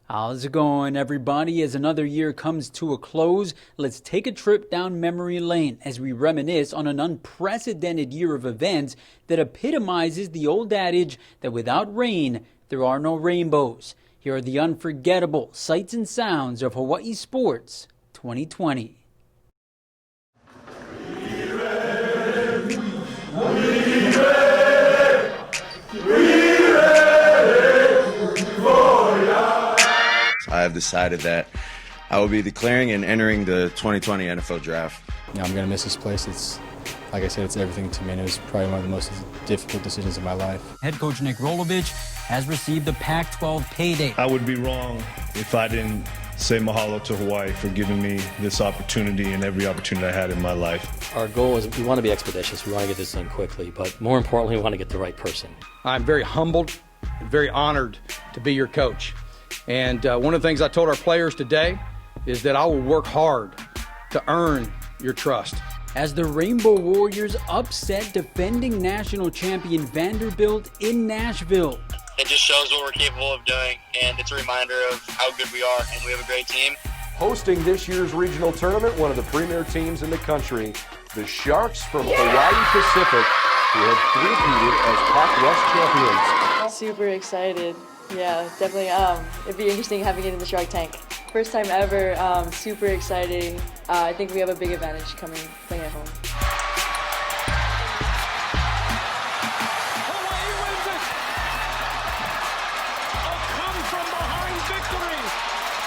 How's it going, everybody? As another year comes to a close, let's take a trip down memory lane as we reminisce on an unprecedented year of events that epitomizes the old adage that without rain, there are no rainbows. Here are the unforgettable sights and sounds of Hawaii sports 2020. I have decided that I will be declaring and entering the 2020 NFL Draft. Yeah, I'm going to miss this place. It's, like I said, it's everything to me, and it was probably one of the most difficult decisions of my life. Head coach Nick Rolovich has received a Pac-12 payday. I would be wrong if I didn't say mahalo to Hawaii for giving me this opportunity and every opportunity I had in my life. Our goal is we want to be expeditious. We want to get this done quickly, but more importantly, we want to get the right person. I'm very humbled and very honored to be your coach. And one of the things I told our players today is that I will work hard to earn your trust. As the Rainbow Warriors upset defending national champion Vanderbilt in Nashville. It just shows what we're capable of doing, and it's a reminder of how good we are, and we have a great team. Hosting this year's regional tournament, one of the premier teams in the country, the Sharks from Hawaii Pacific, who had three-peated as Pac West champions. Super excited. Yeah, definitely. It'd be interesting having it in the Shark Tank. First time ever, super exciting. I think we have a big advantage playing at home. Hawaii wins it! A come-from-behind victory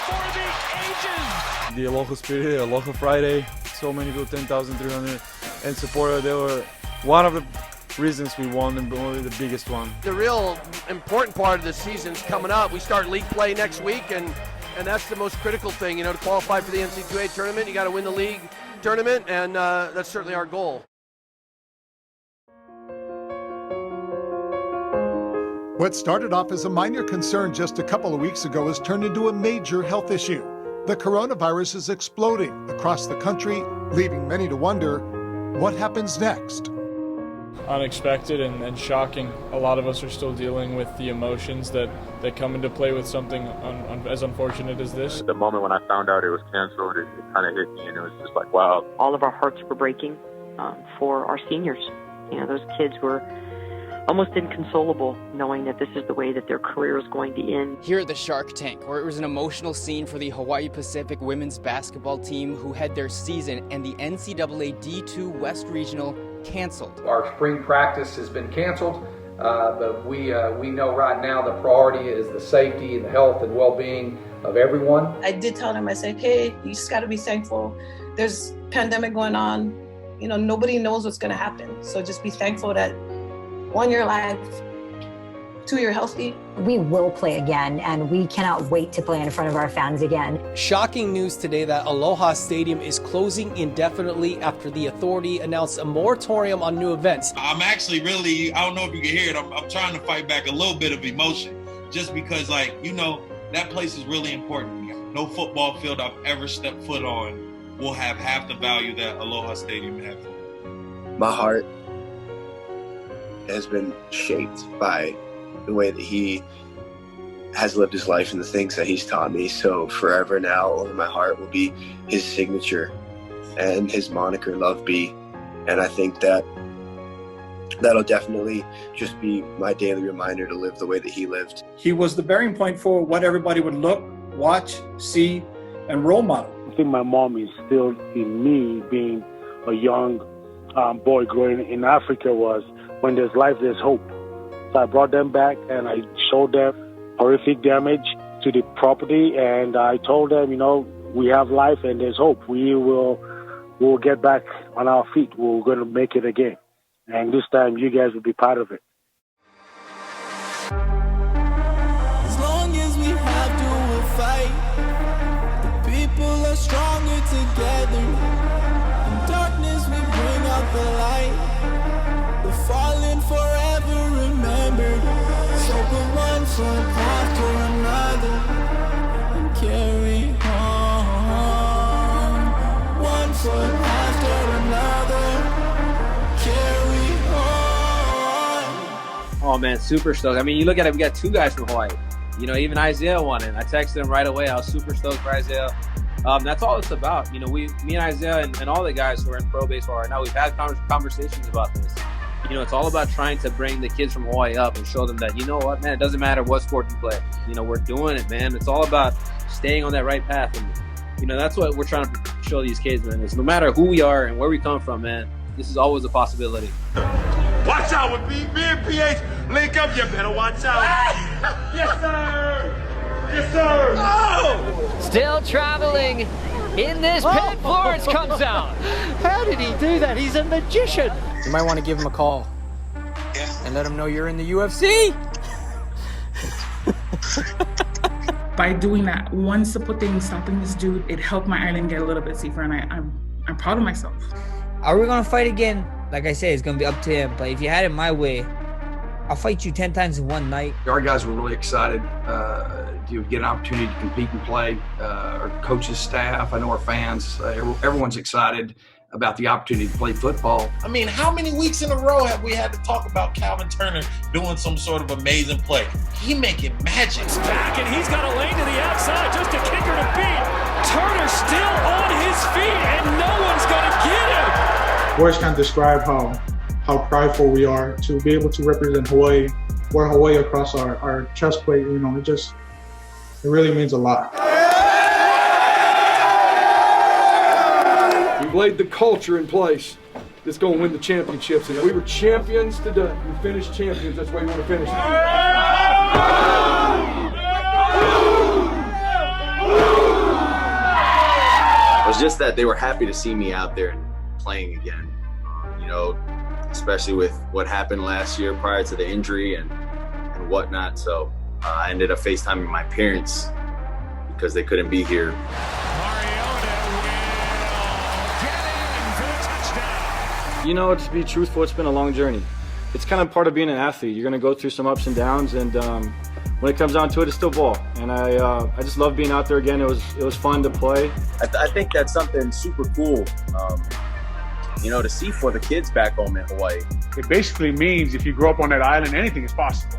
for the ages! The Aloha Spirit, Aloha Friday, so many people, 10,300, and supporters. They were one of the reasons we won, and probably the biggest one. The real important part of the season's coming up. We start league play next week, and that's the most critical thing. You know, to qualify for the NCAA tournament, you got to win the league tournament, and that's certainly our goal. What started off as a minor concern just a couple of weeks ago has turned into a major health issue. The coronavirus is exploding across the country, leaving many to wonder, what happens next? Unexpected and shocking. A lot of us are still dealing with the emotions that come into play with something as unfortunate as this. The moment when I found out it was canceled, it kind of hit me, and it was just like, wow. All of our hearts were breaking for our seniors. You know, those kids were almost inconsolable knowing that this is the way that their career is going to end. Here at the Shark Tank, where it was an emotional scene for the Hawaii Pacific women's basketball team who had their season and the NCAA D2 West Regional canceled. Our spring practice has been canceled, but we know right now the priority is the safety and the health and well-being of everyone. I did tell them, I said, hey, you just got to be thankful. There's pandemic going on. You know, nobody knows what's going to happen. So just be thankful that one, you're alive, two, you're healthy. We will play again, and we cannot wait to play in front of our fans again. Shocking news today that Aloha Stadium is closing indefinitely after the authority announced a moratorium on new events. I'm actually really, I don't know if you can hear it, I'm trying to fight back a little bit of emotion, just because, like, you know, that place is really important to me. No football field I've ever stepped foot on will have half the value that Aloha Stadium has. My heart has been shaped by the way that he has lived his life and the things that he's taught me. So forever now, over my heart will be his signature and his moniker, Love B. And I think that that'll definitely just be my daily reminder to live the way that he lived. He was the bearing point for what everybody would look, watch, see, and role model. I think my mom instilled in me, being a young boy growing in Africa, was when there's life, there's hope. So I brought them back and I showed them horrific damage to the property, and I told them, you know, we have life and there's hope. We'll get back on our feet. We're going to make it again. And this time you guys will be part of it. As long as we have to, we'll fight. The people are stronger together. In darkness we bring out the light. The fallen forever remembered. So put one foot after another and carry on. One foot after another, carry on. Oh man, super stoked. I mean, you look at it, we got two guys from Hawaii. You know, even Isaiah won it. I texted him right away. I was super stoked for Isaiah. That's all it's about. You know, me and Isaiah and all the guys who are in pro baseball right now, we've had conversations about this. You know, it's all about trying to bring the kids from Hawaii up and show them that, you know what, man, it doesn't matter what sport you play. You know, we're doing it, man. It's all about staying on that right path. And, you know, that's what we're trying to show these kids, man, is no matter who we are and where we come from, man, this is always a possibility. Watch out with me and PH. Link up, you better watch out. Yes, sir. Yes, sir. Oh! Still traveling in this pit. Florence comes out. How did he do that? He's a magician. You might want to give him a call and let him know you're in the UFC. By doing that one simple thing, stopping this dude, it helped my island get a little bit safer, and I'm proud of myself. Are we gonna fight again? Like I say, it's gonna be up to him. But if you had it my way, I'll fight you 10 times in one night. Our guys were really excited to get an opportunity to compete and play. Our coaches, staff, I know our fans, everyone's excited about the opportunity to play football. I mean, how many weeks in a row have we had to talk about Calvin Turner doing some sort of amazing play? He making magic. He's back, and he's got a lane to the outside, just a kicker to beat. Turner still on his feet, and no one's going to get him. Words can't describe how prideful we are to be able to represent Hawaii, wear Hawaii across our chest plate. You know, it really means a lot. We've laid the culture in place that's going to win the championships. And we were champions today. We finished champions. That's why we want to finish. It was just that they were happy to see me out there and playing again. You know, especially with what happened last year prior to the injury and whatnot. So I ended up FaceTiming my parents because they couldn't be here. You know, to be truthful, it's been a long journey. It's kind of part of being an athlete. You're going to go through some ups and downs, and when it comes down to it, it's still ball. And I just love being out there again. It was fun to play. I think that's something super cool, you know, to see for the kids back home in Hawaii. It basically means if you grow up on that island, anything is possible.